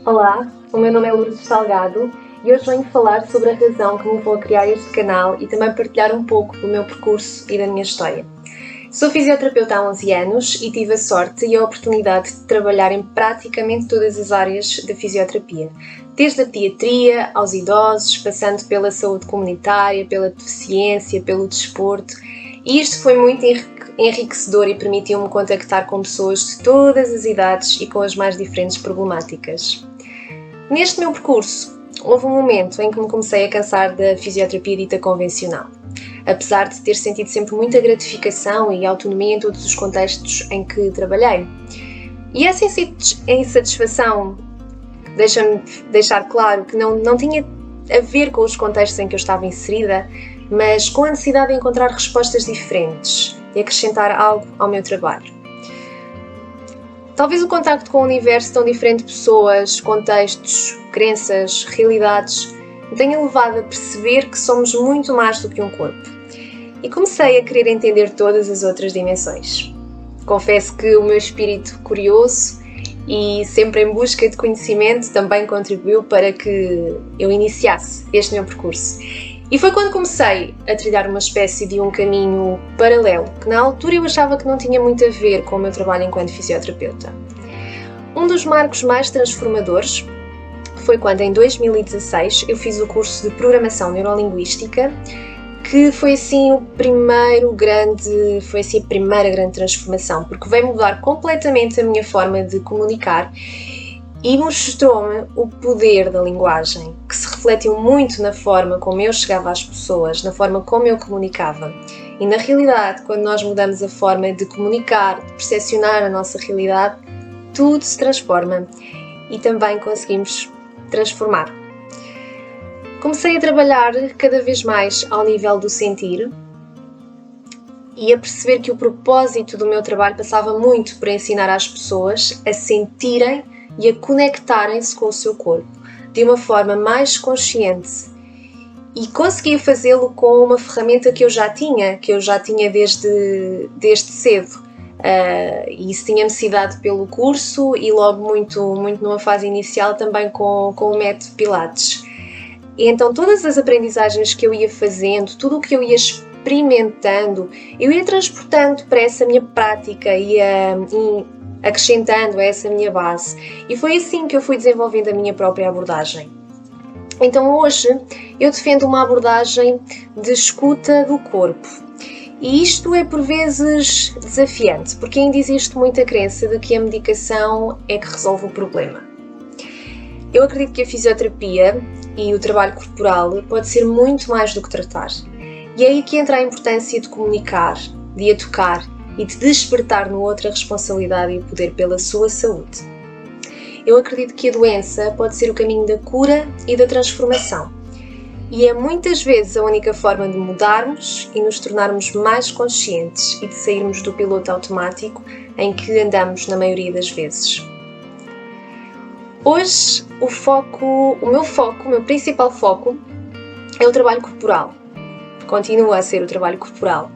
Olá, o meu nome é Lourdes Salgado e hoje venho falar sobre a razão que me levou a criar este canal e também partilhar um pouco do meu percurso e da minha história. Sou fisioterapeuta há 11 anos e tive a sorte e a oportunidade de trabalhar em praticamente todas as áreas da fisioterapia, desde a pediatria aos idosos, passando pela saúde comunitária, pela deficiência, pelo desporto, e isto foi muito enriquecedor e permitiu-me contactar com pessoas de todas as idades e com as mais diferentes problemáticas. Neste meu percurso, houve um momento em que me comecei a cansar da fisioterapia dita convencional, apesar de ter sentido sempre muita gratificação e autonomia em todos os contextos em que trabalhei. E essa insatisfação deixa-me deixar claro que não tinha a ver com os contextos em que eu estava inserida, mas com a necessidade de encontrar respostas diferentes e acrescentar algo ao meu trabalho. Talvez o contacto com o universo tão diferente de pessoas, contextos, crenças, realidades me tenha levado a perceber que somos muito mais do que um corpo. E comecei a querer entender todas as outras dimensões. Confesso que o meu espírito curioso e sempre em busca de conhecimento também contribuiu para que eu iniciasse este meu percurso. E foi quando comecei a trilhar uma espécie de um caminho paralelo, que na altura eu achava que não tinha muito a ver com o meu trabalho enquanto fisioterapeuta. Um dos marcos mais transformadores foi quando em 2016 eu fiz o curso de Programação Neurolinguística, que foi assim a primeira grande transformação, porque veio mudar completamente a minha forma de comunicar e mostrou-me o poder da linguagem, que se refletiu muito na forma como eu chegava às pessoas, na forma como eu comunicava. E na realidade, quando nós mudamos a forma de comunicar, de percepcionar a nossa realidade, tudo se transforma e também conseguimos transformar. Comecei a trabalhar cada vez mais ao nível do sentir e a perceber que o propósito do meu trabalho passava muito por ensinar às pessoas a sentirem e a conectarem-se com o seu corpo de uma forma mais consciente, e conseguia fazê-lo com uma ferramenta que eu já tinha desde cedo, e isso tinha-me sido dado pelo curso e logo muito numa fase inicial também com o método Pilates. E então todas as aprendizagens que eu ia fazendo, tudo o que eu ia experimentando, eu ia transportando para essa minha prática e acrescentando a essa minha base. E foi assim que eu fui desenvolvendo a minha própria abordagem. Então hoje eu defendo uma abordagem de escuta do corpo. E isto é por vezes desafiante, porque ainda existe muita crença de que a medicação é que resolve o problema. Eu acredito que a fisioterapia e o trabalho corporal pode ser muito mais do que tratar. E é aí que entra a importância de comunicar, de educar e de despertar no outro a responsabilidade e o poder pela sua saúde. Eu acredito que a doença pode ser o caminho da cura e da transformação. E é muitas vezes a única forma de mudarmos e nos tornarmos mais conscientes e de sairmos do piloto automático em que andamos na maioria das vezes. Hoje, o meu principal foco é o trabalho corporal. Continua a ser o trabalho corporal.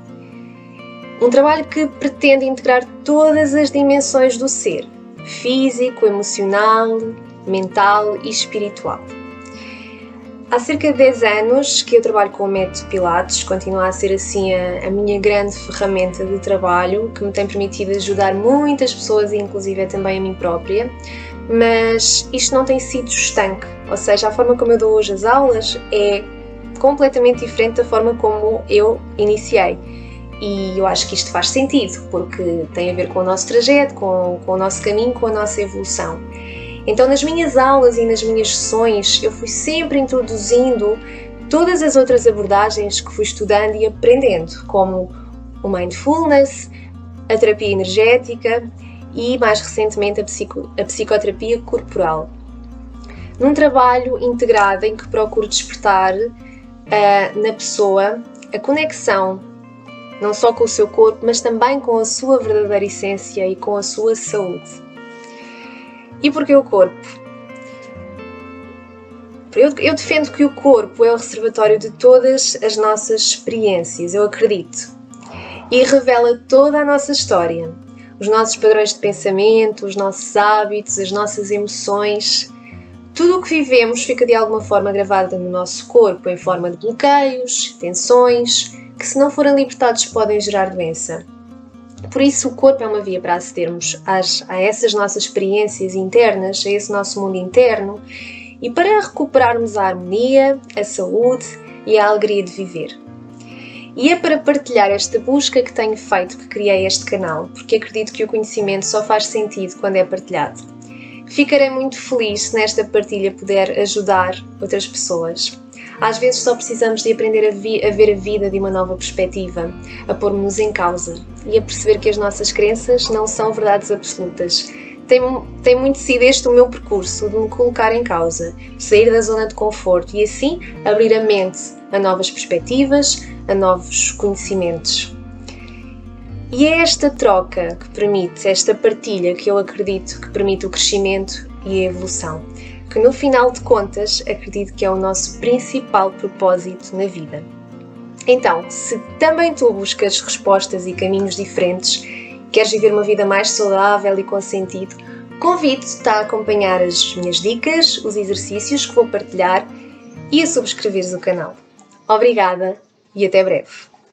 Um trabalho que pretende integrar todas as dimensões do ser, físico, emocional, mental e espiritual. Há cerca de 10 anos que eu trabalho com o método Pilates, continua a ser assim a minha grande ferramenta de trabalho, que me tem permitido ajudar muitas pessoas, inclusive também a mim própria, mas isto não tem sido estanque, ou seja, a forma como eu dou hoje as aulas é completamente diferente da forma como eu iniciei. E eu acho que isto faz sentido, porque tem a ver com o nosso trajeto, com o nosso caminho, com a nossa evolução. Então, nas minhas aulas e nas minhas sessões, eu fui sempre introduzindo todas as outras abordagens que fui estudando e aprendendo, como o mindfulness, a terapia energética e, mais recentemente, a psicoterapia corporal. Num trabalho integrado em que procuro despertar na pessoa a conexão não só com o seu corpo, mas também com a sua verdadeira essência e com a sua saúde. E porquê o corpo? Eu defendo que o corpo é o reservatório de todas as nossas experiências, eu acredito, e revela toda a nossa história, os nossos padrões de pensamento, os nossos hábitos, as nossas emoções. Tudo o que vivemos fica de alguma forma gravado no nosso corpo em forma de bloqueios, tensões, que se não forem libertados podem gerar doença. Por isso o corpo é uma via para acedermos a essas nossas experiências internas, a esse nosso mundo interno e para recuperarmos a harmonia, a saúde e a alegria de viver. E é para partilhar esta busca que tenho feito que criei este canal, porque acredito que o conhecimento só faz sentido quando é partilhado. Ficarei muito feliz se nesta partilha puder ajudar outras pessoas. Às vezes só precisamos de aprender a ver a vida de uma nova perspectiva, a pôr-nos em causa e a perceber que as nossas crenças não são verdades absolutas. Tem muito sido este o meu percurso, de me colocar em causa, sair da zona de conforto e assim abrir a mente a novas perspectivas, a novos conhecimentos. E é esta troca que permite, esta partilha que eu acredito que permite o crescimento e a evolução, que no final de contas acredito que é o nosso principal propósito na vida. Então, se também tu buscas respostas e caminhos diferentes, queres viver uma vida mais saudável e com sentido, convido-te a acompanhar as minhas dicas, os exercícios que vou partilhar e a subscreveres o canal. Obrigada e até breve!